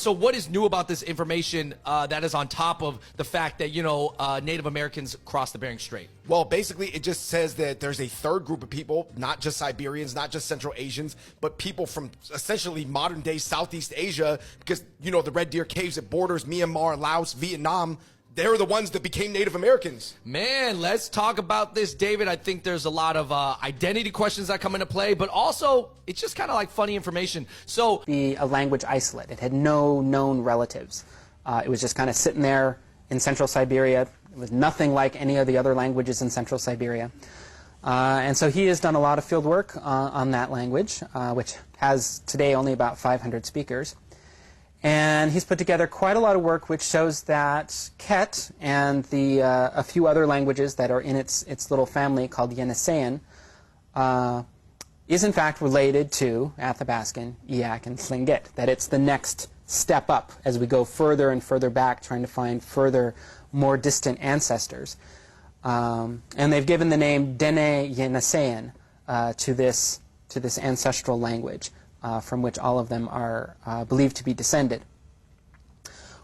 So what is new about this information that is on top of the fact that, Native Americans crossed the Bering Strait? Well, basically, it just says that there's a third group of people, not just Siberians, not just Central Asians, but people from essentially modern-day Southeast Asia, because, the Red Deer Caves that borders Myanmar, Laos, Vietnam, they're the ones that became Native Americans. Man, let's talk about this, David. I think there's a lot of identity questions that come into play, but also it's just kind of like funny information. So, be a language isolate. It had no known relatives. It was just kind of sitting there in central Siberia. It was nothing like any of the other languages in central Siberia. And so he has done a lot of field work on that language, which has today only about 500 speakers. And he's put together quite a lot of work which shows that Ket and a few other languages that are in its little family called Yeniseian is in fact related to Athabascan, Eyak, and Tlingit, that it's the next step up as we go further and further back trying to find further, more distant ancestors. And they've given the name Dene Yeniseian to this ancestral language. From which all of them are believed to be descended.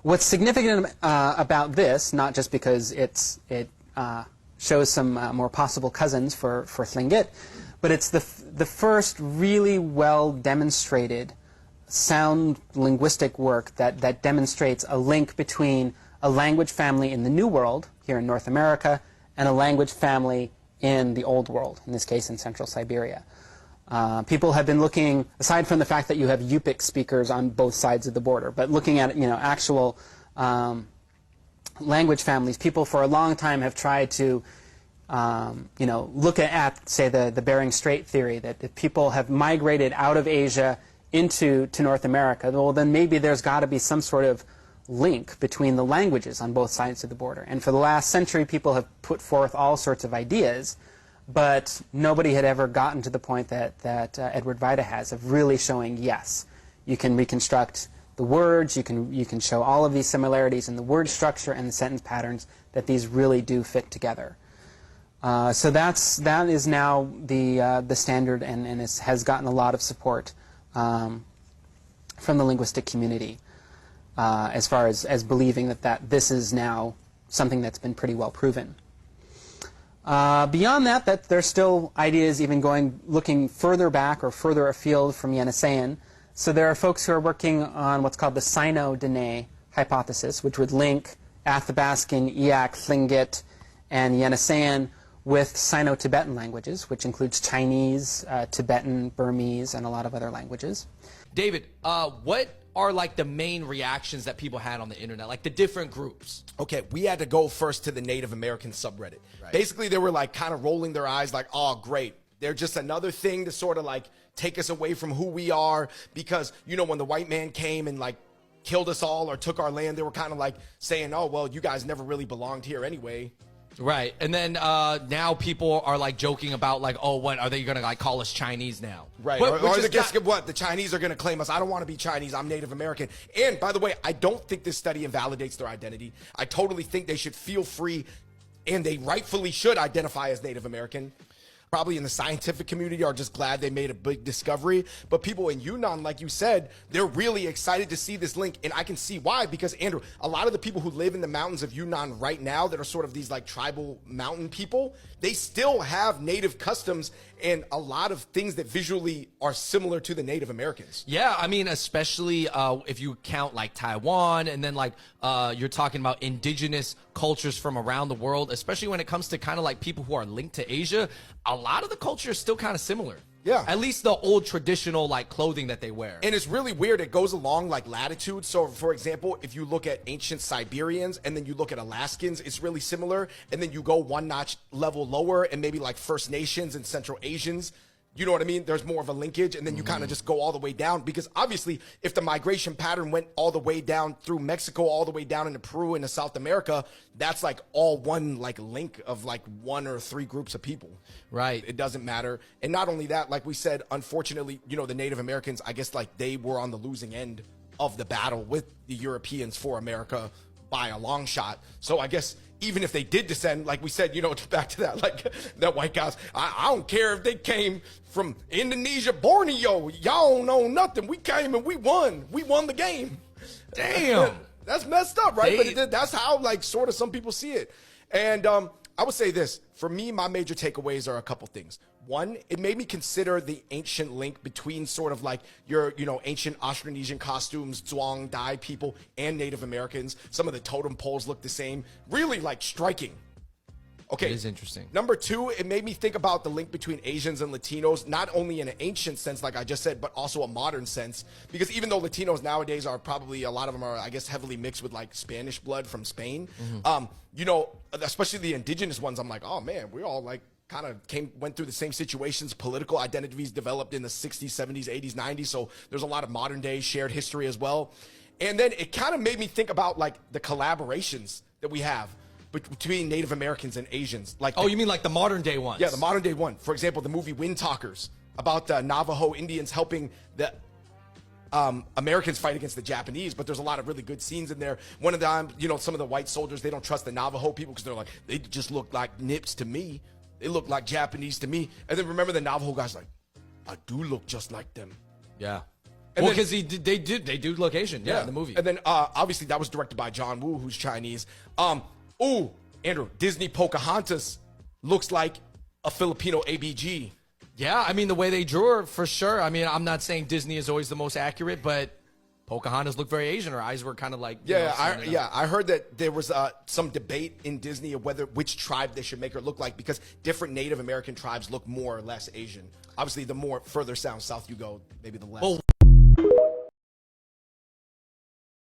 What's significant about this, not just because it shows some more possible cousins for Tlingit, but it's the first really well demonstrated sound linguistic work that demonstrates a link between a language family in the New World, here in North America, and a language family in the Old World, in this case in Central Siberia. People have been looking, aside from the fact that you have Yupik speakers on both sides of the border, but looking at actual language families, people for a long time have tried to look at say the Bering Strait theory, that if people have migrated out of Asia to North America, well then maybe there's got to be some sort of link between the languages on both sides of the border. And for the last century, people have put forth all sorts of ideas. But nobody had ever gotten to the point that Edward Vida has of really showing, yes, you can reconstruct the words, you can show all of these similarities in the word structure and the sentence patterns, that these really do fit together. So that is now the standard and has gotten a lot of support from the linguistic community as far as believing that this is now something that's been pretty well proven. Beyond that there's still ideas even looking further back or further afield from Yeniseian. So there are folks who are working on what's called the Sino-Dene hypothesis, which would link Athabascan, Eyak, Tlingit, and Yeniseian with Sino-Tibetan languages, which includes Chinese, Tibetan, Burmese, and a lot of other languages. David, what are like the main reactions that people had on the internet, like the different groups? Okay, we had to go first to the Native American subreddit. Right. Basically, they were like kind of rolling their eyes like, oh, great. They're just another thing to sort of like take us away from who we are, because, when the white man came and like killed us all or took our land, they were kind of like saying, oh, well, you guys never really belonged here anyway. Right. And then now people are like joking about like, oh, what are they going to like call us Chinese now? Right. Or what? The Chinese are going to claim us. I don't want to be Chinese. I'm Native American. And by the way, I don't think this study invalidates their identity. I totally think they should feel free, and they rightfully should identify as Native American. Probably in the scientific community are just glad they made a big discovery. But people in Yunnan, like you said, they're really excited to see this link. And I can see why, because, Andrew, a lot of the people who live in the mountains of Yunnan right now that are sort of these like tribal mountain people, they still have native customs and a lot of things that visually are similar to the Native Americans. Yeah, I mean, especially if you count like Taiwan, and then like you're talking about indigenous cultures from around the world, especially when it comes to kind of like people who are linked to Asia, a lot of the culture is still kind of similar. Yeah. At least the old traditional like clothing that they wear. And it's really weird. It goes along like latitude. So for example, if you look at ancient Siberians and then you look at Alaskans, it's really similar. And then you go one notch level lower and maybe like First Nations and Central Asians. You know what I mean? There's more of a linkage, and then you kind of just go all the way down, because obviously if the migration pattern went all the way down through Mexico, all the way down into Peru, into South America, that's like all one like link of like one or three groups of people. Right. It doesn't matter. And not only that, like we said, unfortunately, the Native Americans, I guess like they were on the losing end of the battle with the Europeans for America by a long shot. So I guess even if they did descend, like we said, back to that, like that white guys, I don't care if they came from Indonesia, Borneo, y'all don't know nothing. We came and we won. We won the game. Damn. That's messed up, right? They- But that's how, like, sort of some people see it. And I would say this. For me, my major takeaways are a couple things. One, it made me consider the ancient link between sort of like your, ancient Austronesian costumes, Zhuang, Dai people, and Native Americans. Some of the totem poles look the same. Really, like, striking. Okay. It is interesting. Number two, it made me think about the link between Asians and Latinos, not only in an ancient sense, like I just said, but also a modern sense. Because even though Latinos nowadays are probably, a lot of them are, I guess, heavily mixed with like Spanish blood from Spain, especially the indigenous ones, I'm like, oh man, we all like kind of went through the same situations. Political identities developed in the 60s, 70s, 80s, 90s. So there's a lot of modern day shared history as well. And then it kind of made me think about like the collaborations that we have between Native Americans and Asians. Like, Oh, you mean like the modern day ones? yeah, the modern day one. For example, the movie Wind Talkers, about the Navajo Indians helping the Americans fight against the Japanese, but there's a lot of really good scenes in there. One of them, some of the white soldiers, they don't trust the Navajo people because they're like, they just look like nips to me. They look like Japanese to me. And then remember the Navajo guy's like, I do look just like them. Yeah. And Well, then- because they do location. Yeah, in the movie. And then obviously that was directed by John Woo, who's Chinese. Andrew, Disney Pocahontas looks like a Filipino ABG. Yeah, I mean, the way they drew her, for sure. I mean, I'm not saying Disney is always the most accurate, but Pocahontas looked very Asian. Her eyes were kind of like... I heard that there was some debate in Disney of which tribe they should make her look like, because different Native American tribes look more or less Asian. Obviously, the more further south you go, maybe the less. Well,